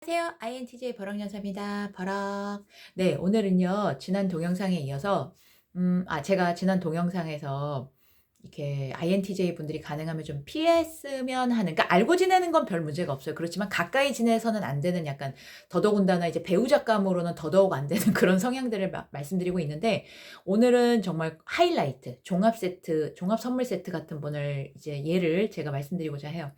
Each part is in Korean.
안녕하세요. INTJ 버럭연사입니다. 버럭. 네, 오늘은요, 지난 동영상에 이어서, 제가 지난 동영상에서 이렇게 INTJ 분들이 가능하면 좀 피했으면 하는, 그러니까 알고 지내는 건 별 문제가 없어요. 그렇지만 가까이 지내서는 안 되는 약간 더더군다나 이제 배우자감으로는 더더욱 안 되는 그런 성향들을 말씀드리고 있는데, 오늘은 정말 하이라이트, 종합 세트, 종합 선물 세트 같은 분을 이제 예를 제가 말씀드리고자 해요.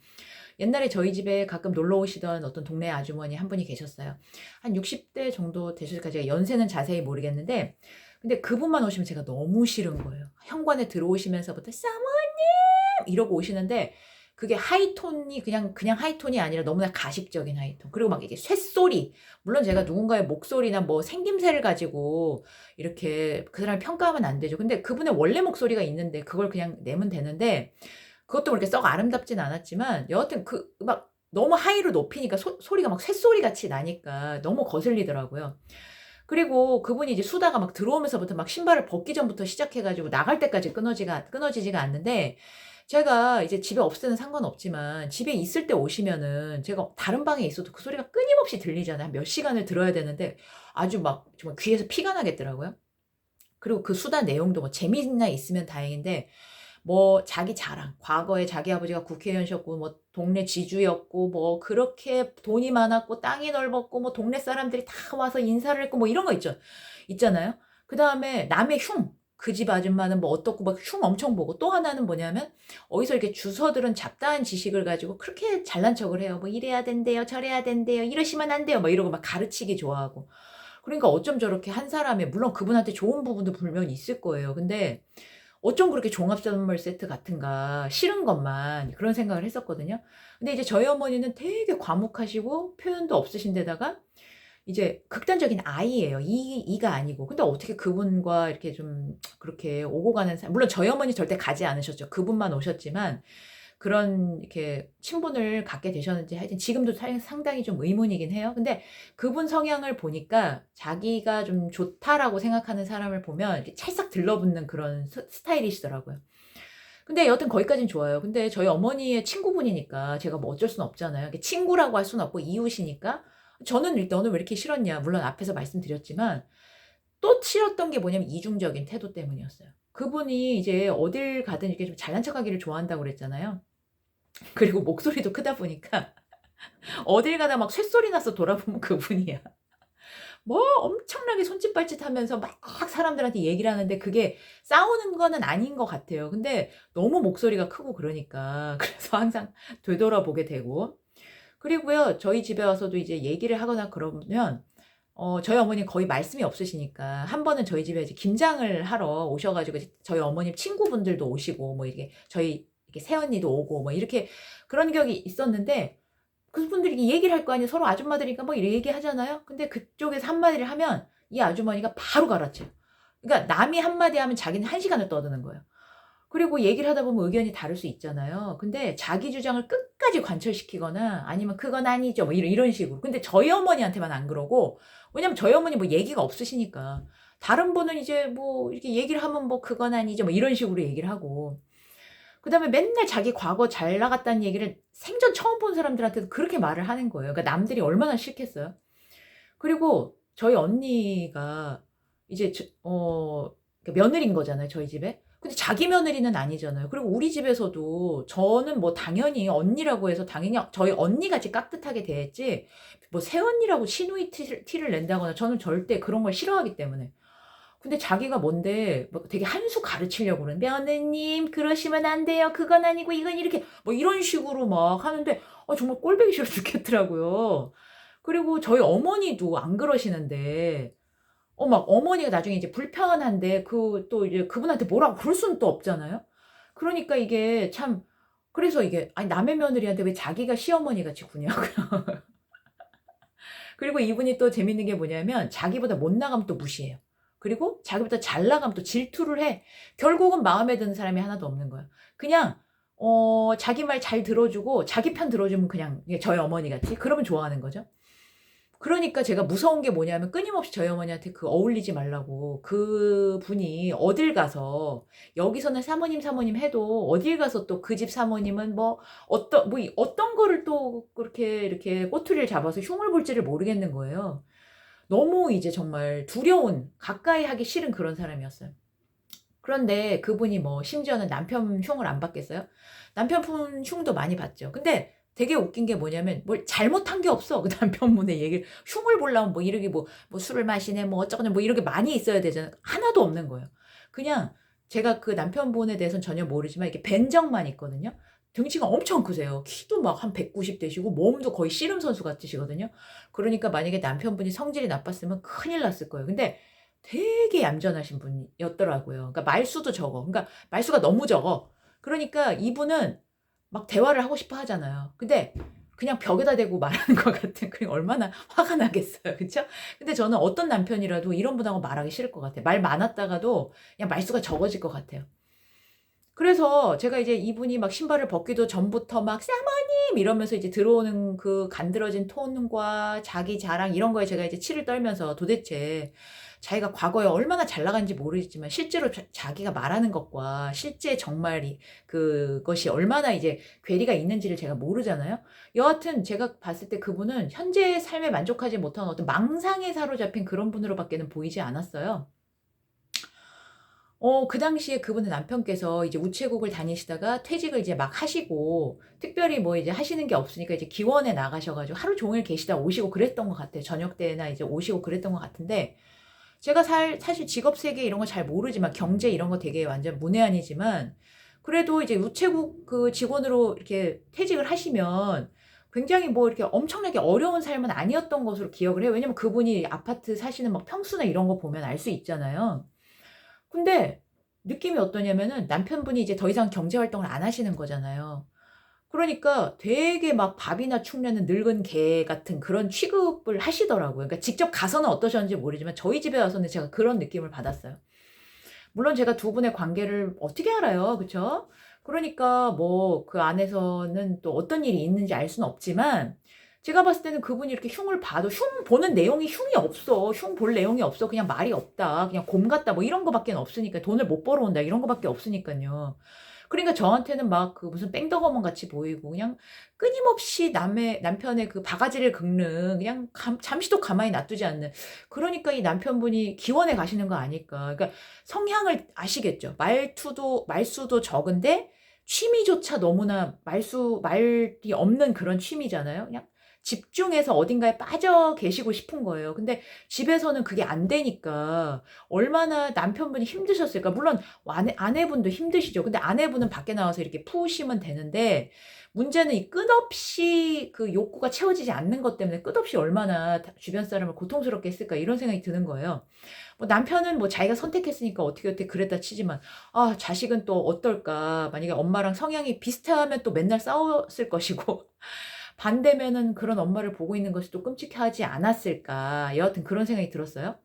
옛날에 저희 집에 가끔 놀러 오시던 어떤 동네 아주머니 한 분이 계셨어요. 한 60대 정도 되실까? 제가 연세는 자세히 모르겠는데, 근데 그분만 오시면 제가 너무 싫은 거예요. 현관에 들어오시면서부터 사모님 이러고 오시는데, 그게 하이톤이 그냥 하이톤이 아니라 너무나 가식적인 하이톤. 그리고 막 이게 쇳소리. 물론 제가 누군가의 목소리나 뭐 생김새를 가지고 이렇게 그 사람을 평가하면 안 되죠. 근데 그분의 원래 목소리가 있는데 그걸 그냥 내면 되는데, 그것도 그렇게 썩 아름답진 않았지만 여하튼 그 막 너무 하이로 높이니까 소리가 막 쇳소리 같이 나니까 너무 거슬리더라고요. 그리고 그분이 이제 수다가 막 들어오면서부터 막 신발을 벗기 전부터 시작해 가지고 나갈 때까지 끊어지지가 않는데, 제가 이제 집에 없을 때는 상관없지만 집에 있을 때 오시면은 제가 다른 방에 있어도 그 소리가 끊임없이 들리잖아요. 몇 시간을 들어야 되는데 아주 막 정말 귀에서 피가 나겠더라고요. 그리고 그 수다 내용도 뭐 재미나 있으면 다행인데, 뭐 자기 자랑, 과거에 자기 아버지가 국회의원이셨고 뭐 동네 지주였고 뭐 그렇게 돈이 많았고 땅이 넓었고 뭐 동네 사람들이 다 와서 인사를 했고 뭐 이런 거 있잖아요. 그다음에 남의 흉, 그 집 아줌마는 뭐 어떻고 막 흉 엄청 보고, 또 하나는 뭐냐면 어디서 이렇게 주워들은 잡다한 지식을 가지고 그렇게 잘난 척을 해요. 뭐 이래야 된대요, 저래야 된대요, 이러시면 안 돼요, 막 이러고 막 가르치기 좋아하고. 그러니까 어쩜 저렇게 한 사람의, 물론 그분한테 좋은 부분도 분명히 있을 거예요. 근데 어쩜 그렇게 종합 선물 세트 같은가, 싫은 것만, 그런 생각을 했었거든요. 근데 이제 저희 어머니는 되게 과묵하시고 표현도 없으신 데다가 이제 극단적인 I예요. E가 아니고. 근데 어떻게 그분과 이렇게 좀 그렇게 오고 가는 물론 저희 어머니 절대 가지 않으셨죠. 그분만 오셨지만 그런 이렇게 친분을 갖게 되셨는지 하여튼 지금도 상당히 좀 의문이긴 해요. 근데 그분 성향을 보니까 자기가 좀 좋다라고 생각하는 사람을 보면 이렇게 찰싹 들러붙는 그런 스타일이시더라고요. 근데 여튼 거기까진 좋아요. 근데 저희 어머니의 친구분이니까 제가 뭐 어쩔 수는 없잖아요. 이게 친구라고 할 수는 없고 이웃이니까 저는 일단 "너는 왜 이렇게 싫었냐." 물론 앞에서 말씀드렸지만, 또 싫었던 게 뭐냐면 이중적인 태도 때문이었어요. 그분이 이제 어딜 가든 이렇게 좀 잘난 척하기를 좋아한다고 그랬잖아요. 그리고 목소리도 크다 보니까 어딜 가나 막 쇳소리 나서 돌아보면 그분이야. 뭐 엄청나게 손짓발짓하면서 막 사람들한테 얘기를 하는데 그게 싸우는 거는 아닌 것 같아요. 근데 너무 목소리가 크고 그러니까 그래서 항상 되돌아보게 되고. 그리고요, 저희 집에 와서도 이제 얘기를 하거나 그러면 저희 어머니는 거의 말씀이 없으시니까 한 번은 저희 집에 이제 김장을 하러 오셔 가지고 이제 저희 어머님 친구분들도 오시고 뭐 이렇게 저희 이렇게 새언니도 오고 뭐 이렇게 그런 격이 있었는데, 그분들이 얘기를 할 거 아니에요. 서로 아줌마들이니까 뭐 이렇게 얘기하잖아요. 근데 그쪽에서 한마디를 하면 이 아주머니가 바로 갈아쳐요. 그러니까 남이 한마디 하면 자기는 한 시간을 떠드는 거예요. 그리고 얘기를 하다 보면 의견이 다를 수 있잖아요. 근데 자기 주장을 끝까지 관철시키거나 아니면 "그건 아니죠." 뭐 이런 식으로. 근데 저희 어머니한테만 안 그러고, 왜냐면 저희 어머니 뭐 얘기가 없으시니까. 다른 분은 이제 뭐 이렇게 얘기를 하면 뭐 "그건 아니죠." 뭐 이런 식으로 얘기를 하고. 그다음에 맨날 자기 과거 잘 나갔다는 얘기를 생전 처음 본 사람들한테도 그렇게 말을 하는 거예요. 그러니까 남들이 얼마나 싫겠어요. 그리고 저희 언니가 이제 그러니까 며느리인 거잖아요, 저희 집에. 근데 자기 며느리는 아니잖아요. 그리고 우리 집에서도 저는 뭐 당연히 언니라고 해서 당연히 저희 언니같이 깍듯하게 대했지, 뭐 새언니라고 시누이 티를 낸다거나 저는 절대 그런 걸 싫어하기 때문에. 근데 자기가 뭔데 뭐 되게 한 수 가르치려고 그러는, "며느님 그러시면 안 돼요. 그건 아니고 이건 이렇게." 뭐 이런 식으로 막 하는데 정말 꼴보기 싫어 죽겠더라고요. 그리고 저희 어머니도 안 그러시는데 막 어머니가 나중에 이제 불편한데 그 또 이제 그분한테 뭐라고 그럴 수는 또 없잖아요. 그러니까 이게 참, 그래서 이게 아니 남의 며느리한테 왜 자기가 시어머니 같이 구냐고요. 그리고 이분이 또 재밌는 게 뭐냐면 자기보다 못 나가면 또 무시해요. 그리고 자기보다 잘 나가면 또 질투를 해. 결국은 마음에 드는 사람이 하나도 없는 거야. 그냥 자기 말 잘 들어 주고 자기 편 들어 주면 그냥, 이게 저희 어머니 같이 그러면 좋아하는 거죠. 그러니까 제가 무서운 게 뭐냐면 끊임없이 저희 어머니한테 그 어울리지 말라고. 그분이 어딜 가서 여기서는 사모님, 사모님 해도 어딜 가서 또 그 집 사모님은 뭐 어떤 거를 또 그렇게 이렇게 꼬투리를 잡아서 흉을 볼지를 모르겠는 거예요. 너무 이제 정말 두려운, 가까이 하기 싫은 그런 사람이었어요. 그런데 그분이 뭐 심지어는 남편 흉을 안 받겠어요? 남편분 흉도 많이 받죠. 근데 되게 웃긴 게 뭐냐면 뭘 잘못한 게 없어. 그 남편분의 얘기를 흉을 보려면 뭐 이렇게 뭐 술을 마시네 뭐 어쩌거나 뭐 이렇게 많이 있어야 되잖아요. 하나도 없는 거예요. 그냥 제가 그 남편분에 대해서는 전혀 모르지만 이렇게 뵌 적만 있거든요. 등치가 엄청 크세요. 키도 막 한 190 되시고 몸도 거의 씨름 선수 같으시거든요. 그러니까 만약에 남편분이 성질이 나빴으면 큰일 났을 거예요. 근데 되게 얌전하신 분이었더라고요. 그러니까 말수도 적어. 그러니까 말수가 너무 적어. 그러니까 이분은 막 대화를 하고 싶어 하잖아요. 근데 그냥 벽에다 대고 말하는 것 같은, 그게 얼마나 화가 나겠어요. 그쵸? 근데 저는 어떤 남편이라도 이런 분하고 말하기 싫을 것 같아요. 말 많았다가도 그냥 말수가 적어질 것 같아요. 그래서 제가 이제 이분이 막 신발을 벗기도 전부터 막 "사모님." 이러면서 이제 들어오는 그 간드러진 톤과 자기 자랑 이런 거에 제가 이제 치를 떨면서 도대체 자기가 과거에 얼마나 잘 나간지 모르겠지만 실제로 자기가 말하는 것과 실제 정말 그것이 얼마나 이제 괴리가 있는지를 제가 모르잖아요. 여하튼 제가 봤을 때 그분은 현재의 삶에 만족하지 못한 어떤 망상에 사로잡힌 그런 분으로 밖에는 보이지 않았어요. 그 당시에 그분의 남편께서 이제 우체국을 다니시다가 퇴직을 이제 막 하시고 특별히 뭐 이제 하시는 게 없으니까 이제 기원에 나가셔 가지고 하루 종일 계시다 오시고 그랬던 것 같아요. 저녁 때나 이제 오시고 그랬던 것 같은데 제가 사실 직업 세계 이런 거 잘 모르지만 경제 이런 거 되게 완전 문외한이지만 그래도 이제 우체국 그 직원으로 이렇게 퇴직을 하시면 굉장히 뭐 이렇게 엄청나게 어려운 삶은 아니었던 것으로 기억을 해요. 왜냐면 그분이 아파트 사시는 막 평수나 이런 거 보면 알 수 있잖아요. 근데 느낌이 어떠냐면은 남편분이 이제 더 이상 경제 활동을 안 하시는 거잖아요. 그러니까 되게 막 밥이나 축내는 늙은 개 같은 그런 취급을 하시더라고요. 그러니까 직접 가서는 어떠셨는지 모르지만 저희 집에 와서는 제가 그런 느낌을 받았어요. 물론 제가 두 분의 관계를 어떻게 알아요. 그쵸? 그러니까 뭐 그 안에서는 또 어떤 일이 있는지 알 수는 없지만 제가 봤을 때는 그분이 이렇게 흉을 봐도 흉 보는 내용이 흉이 없어. 흉 볼 내용이 없어. 그냥 말이 없다. 그냥 곰 같다. 뭐 이런 거밖에 없으니까. 돈을 못 벌어온다. 이런 거밖에 없으니까요. 그러니까 저한테는 막 그 무슨 뺑덕어멈 같이 보이고 그냥 끊임없이 남편의 그 바가지를 긁는 그냥 잠시도 가만히 놔두지 않는, 그러니까 이 남편분이 기원에 가시는 거 아닐까. 그러니까 성향을 아시겠죠. 말수도 적은데 취미조차 너무나 말이 없는 그런 취미잖아요. 그냥 집중해서 어딘가에 빠져 계시고 싶은 거예요. 근데 집에서는 그게 안 되니까 얼마나 남편분이 힘드셨을까. 물론 아내분도 힘드시죠. 근데 아내분은 밖에 나와서 이렇게 푸시면 되는데 문제는 이 끝없이 그 욕구가 채워지지 않는 것 때문에 끝없이 얼마나 주변 사람을 고통스럽게 했을까 이런 생각이 드는 거예요. 뭐 남편은 뭐 자기가 선택했으니까 어떻게 어떻게 그랬다 치지만 아 자식은 또 어떨까. 만약에 엄마랑 성향이 비슷하면 또 맨날 싸웠을 것이고 반대면은 그런 엄마를 보고 있는 것이 또 끔찍하지 않았을까. 여하튼 그런 생각이 들었어요.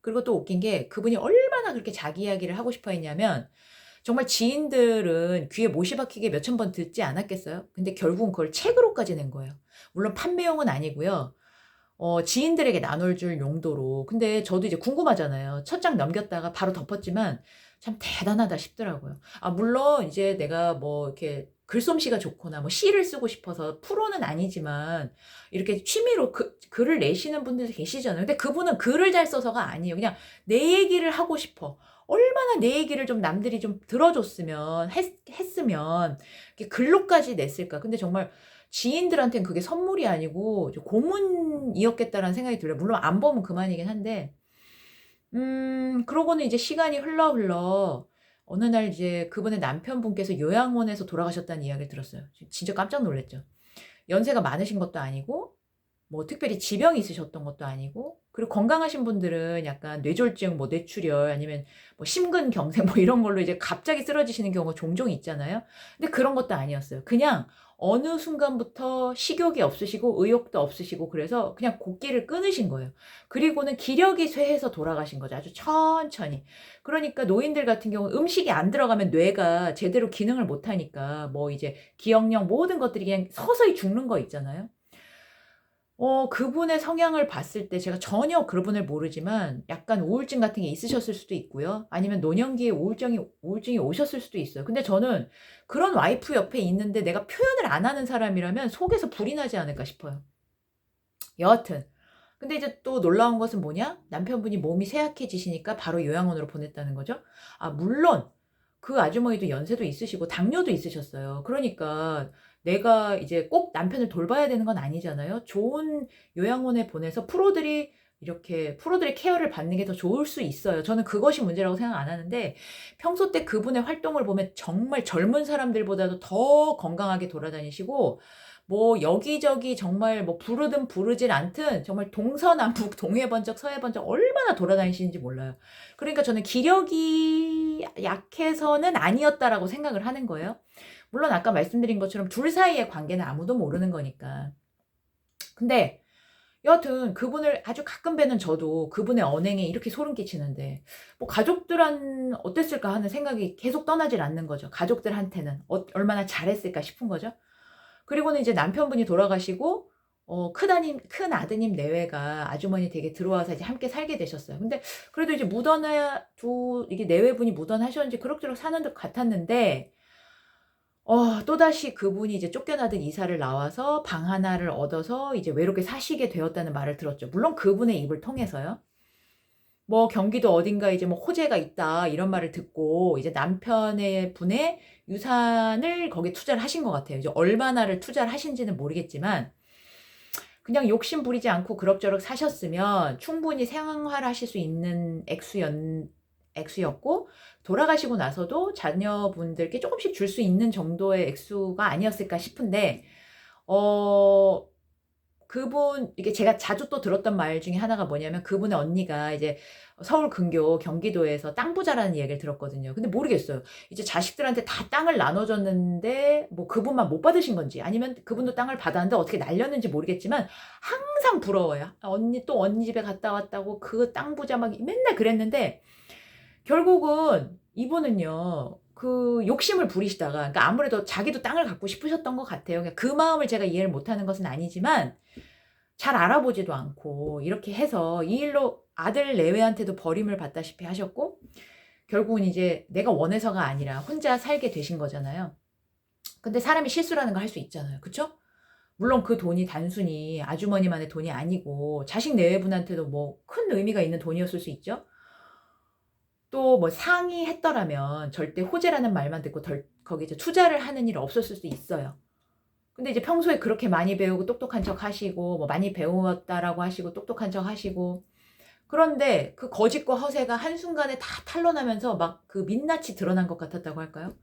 그리고 또 웃긴 게 그분이 얼마나 그렇게 자기 이야기를 하고 싶어 했냐면 정말 지인들은 귀에 못이 박히게 몇천 번 듣지 않았겠어요? 근데 결국은 그걸 책으로까지 낸 거예요. 물론 판매용은 아니고요. 지인들에게 나눌 줄 용도로. 근데 저도 이제 궁금하잖아요. 첫 장 넘겼다가 바로 덮었지만 참 대단하다 싶더라고요. 아 물론 이제 내가 뭐 이렇게 글솜씨가 좋거나 뭐 시를 쓰고 싶어서 프로는 아니지만 이렇게 취미로 글을 내시는 분들도 계시잖아요. 근데 그분은 글을 잘 써서가 아니에요. 그냥 내 얘기를 하고 싶어. 얼마나 내 얘기를 좀 남들이 좀 들어줬으면 했으면 이렇게 글로까지 냈을까. 근데 정말 지인들한테는 그게 선물이 아니고 고문이었겠다라는 생각이 들어요. 물론 안 보면 그만이긴 한데 그러고는 이제 시간이 흘러 어느 날 이제 그분의 남편분께서 요양원에서 돌아가셨다는 이야기를 들었어요. 진짜 깜짝 놀랐죠. 연세가 많으신 것도 아니고 뭐 특별히 지병이 있으셨던 것도 아니고, 그리고 건강하신 분들은 약간 뇌졸중, 뭐 뇌출혈 아니면 뭐 심근경색 뭐 이런 걸로 이제 갑자기 쓰러지시는 경우가 종종 있잖아요. 근데 그런 것도 아니었어요. 그냥 어느 순간부터 식욕이 없으시고 의욕도 없으시고 그래서 그냥 곡기를 끊으신 거예요. 그리고는 기력이 쇠해서 돌아가신 거죠. 아주 천천히. 그러니까 노인들 같은 경우는 음식이 안 들어가면 뇌가 제대로 기능을 못 하니까 뭐 이제 기억력 모든 것들이 그냥 서서히 죽는 거 있잖아요. 그분의 성향을 봤을 때 제가 전혀 그분을 모르지만 약간 우울증 같은 게 있으셨을 수도 있고요. 아니면 노년기에 우울증이 오셨을 수도 있어요. 근데 저는 그런 와이프 옆에 있는데 내가 표현을 안 하는 사람이라면 속에서 불이 나지 않을까 싶어요. 여하튼 근데 이제 또 놀라운 것은 뭐냐? 남편분이 몸이 쇠약해지시니까 바로 요양원으로 보냈다는 거죠. 아 물론 그 아주머니도 연세도 있으시고 당뇨도 있으셨어요. 그러니까 내가 이제 꼭 남편을 돌봐야 되는 건 아니잖아요. 좋은 요양원에 보내서 프로들의 케어를 받는 게 더 좋을 수 있어요. 저는 그것이 문제라고 생각 안 하는데 평소 때 그분의 활동을 보면 정말 젊은 사람들보다도 더 건강하게 돌아다니시고 뭐 여기저기 정말 뭐 부르든 부르질 않든 정말 동서남북 동해번쩍 서해번쩍 얼마나 돌아다니시는지 몰라요. 그러니까 저는 기력이 약해서는 아니었다라고 생각을 하는 거예요. 물론 아까 말씀드린 것처럼 둘 사이의 관계는 아무도 모르는 거니까. 근데 여하튼 그분을 아주 가끔 뵈는 저도 그분의 언행에 이렇게 소름 끼치는데 뭐 가족들은 어땠을까 하는 생각이 계속 떠나질 않는 거죠. 가족들한테는 얼마나 잘했을까 싶은 거죠. 그리고는 이제 남편분이 돌아가시고 큰아드님 내외가 아주머니 댁에 들어와서 이제 함께 살게 되셨어요. 근데 그래도 이제 이게 내외분이 묻어나셨는지 그럭저럭 사는 듯 같았는데 또다시 그분이 이제 쫓겨나던 이사를 나와서 방 하나를 얻어서 이제 외롭게 사시게 되었다는 말을 들었죠. 물론 그분의 입을 통해서요. 뭐 경기도 어딘가 이제 뭐 호재가 있다 이런 말을 듣고 이제 남편의 분의 유산을 거기에 투자를 하신 것 같아요. 이제 얼마나를 투자를 하신지는 모르겠지만 그냥 욕심 부리지 않고 그럭저럭 사셨으면 충분히 생활하실 수 있는 액수였고 돌아가시고 나서도 자녀분들께 조금씩 줄 수 있는 정도의 액수가 아니었을까 싶은데 어 이게 제가 자주 또 들었던 말 중에 하나가 뭐냐면 그분의 언니가 이제 서울 근교 경기도에서 땅 부자라는 이야기를 들었거든요. 근데 모르겠어요. 이제 자식들한테 다 땅을 나눠줬는데 뭐 그분만 못 받으신 건지 아니면 그분도 땅을 받았는데 어떻게 날렸는지 모르겠지만 항상 부러워요. 언니 집에 갔다 왔다고 그 땅 부자 막 맨날 그랬는데 결국은 이분은요. 그 욕심을 부리시다가 그러니까 아무래도 자기도 땅을 갖고 싶으셨던 것 같아요. 그러니까 그 마음을 제가 이해를 못하는 것은 아니지만 잘 알아보지도 않고 이렇게 해서 이 일로 아들 내외한테도 버림을 받다시피 하셨고 결국은 이제 내가 원해서가 아니라 혼자 살게 되신 거잖아요. 근데 사람이 실수라는 걸 할 수 있잖아요. 그쵸? 물론 그 돈이 단순히 아주머니만의 돈이 아니고 자식 내외분한테도 뭐 큰 의미가 있는 돈이었을 수 있죠. 또 뭐 상이했더라면 절대 호재라는 말만 듣고 거기에 이제 투자를 하는 일은 없었을 수도 있어요. 근데 이제 평소에 그렇게 많이 배우고 똑똑한 척 하시고 뭐 많이 배웠다라고 하시고 똑똑한 척 하시고 그런데 그 거짓과 허세가 한순간에 다 탄로나면서 막 그 민낯이 드러난 것 같았다고 할까요?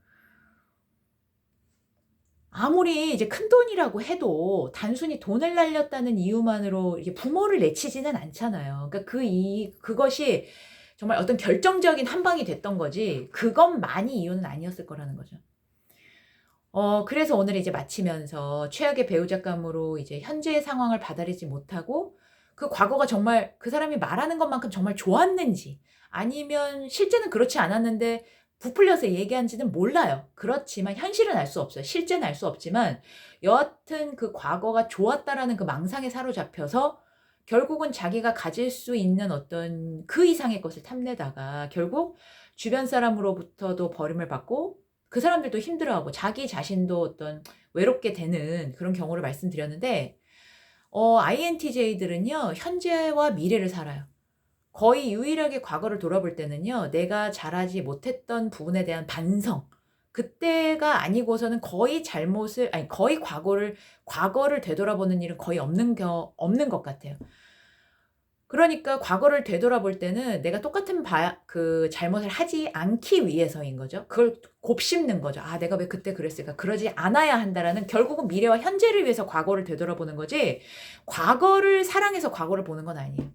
아무리 이제 큰돈이라고 해도 단순히 돈을 날렸다는 이유만으로 이게 부모를 내치지는 않잖아요. 그러니까 그것이 정말 어떤 결정적인 한 방이 됐던 거지 그것만이 이유는 아니었을 거라는 거죠. 그래서 오늘 이제 마치면서 최악의 배우작감으로 이제 현재의 상황을 받아들이지 못하고 그 과거가 정말 그 사람이 말하는 것만큼 정말 좋았는지 아니면 실제는 그렇지 않았는데 부풀려서 얘기한지는 몰라요. 그렇지만 현실은 알 수 없어요. 실제는 알 수 없지만 여하튼 그 과거가 좋았다라는 그 망상에 사로잡혀서 결국은 자기가 가질 수 있는 어떤 그 이상의 것을 탐내다가 결국 주변 사람으로부터도 버림을 받고 그 사람들도 힘들어하고 자기 자신도 어떤 외롭게 되는 그런 경우를 말씀드렸는데 INTJ들은요. 현재와 미래를 살아요. 거의 유일하게 과거를 돌아볼 때는요. 내가 잘하지 못했던 부분에 대한 반성 그때가 아니고서는 거의 과거를 되돌아보는 일은 거의 없는 것 같아요. 그러니까 과거를 되돌아볼 때는 내가 똑같은 그 잘못을 하지 않기 위해서인 거죠. 그걸 곱씹는 거죠. '아 내가 왜 그때 그랬을까? 그러지 않아야 한다.'라는 결국은 미래와 현재를 위해서 과거를 되돌아보는 거지 과거를 사랑해서 과거를 보는 건 아니에요.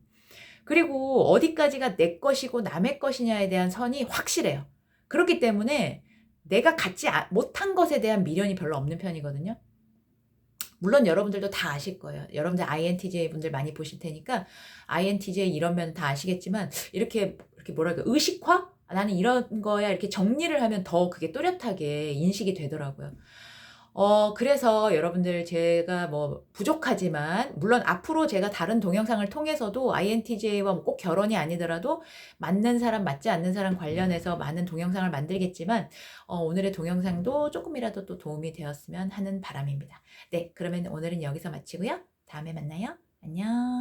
그리고 어디까지가 내 것이고 남의 것이냐에 대한 선이 확실해요. 그렇기 때문에 내가 갖지 못한 것에 대한 미련이 별로 없는 편이거든요. 물론 여러분들도 다 아실 거예요. 여러분들 INTJ 분들 많이 보실 테니까 INTJ 이런 면 다 아시겠지만 이렇게 뭐랄까 의식화? '나는 이런 거야.' 이렇게 정리를 하면 더 그게 또렷하게 인식이 되더라고요. 그래서 여러분들 제가 뭐 부족하지만 물론 앞으로 제가 다른 동영상을 통해서도 INTJ와 뭐 꼭 결혼이 아니더라도 맞는 사람, 맞지 않는 사람 관련해서 많은 동영상을 만들겠지만 오늘의 동영상도 조금이라도 또 도움이 되었으면 하는 바람입니다. 네, 그러면 오늘은 여기서 마치고요. 다음에 만나요. 안녕.